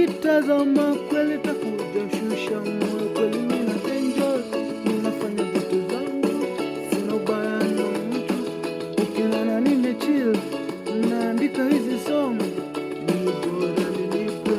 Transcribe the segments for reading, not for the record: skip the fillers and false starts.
nikitazama kweli takuja shusha moyo kweli nina enjoy, ninafanya vitu zangu, sina ubaya na mtu, ukiona nimechill, naandika hizi song, ni bora nilipe,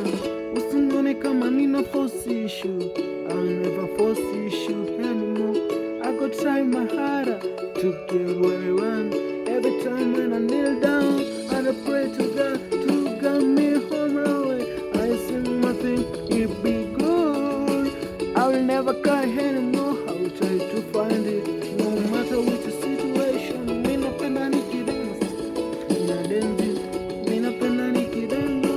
usinione kama nina force issue, I'll never force issue anymore, I go try my harder to get what I want, every time when I kneel down, and I pray to God to guide me home away, I sing my thing, it be good, I will never cry anymore, I will try to find it, no matter which situation, mi napenda nikidance, nina denzi, mi napenda nikidance,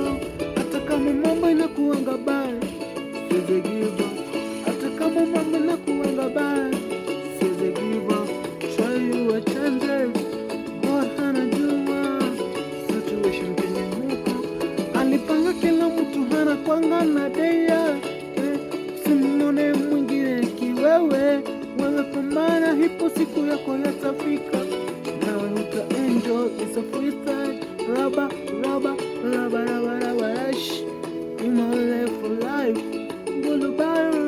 hata kama mambo inakuanga baya, siwezi give up, hata kama mambo inakuanga baya, siwezi give up, try your chances, God anajua situation penye muko, alipanga kila mtu hana kwanga na day yake, usimwone mwingine kiwewe, wewe pambana, hipo siku yako yatafika, nawe utaenjoy, it's a freestyle, raba raba raba raba raba rush, in my life for life, goodbye.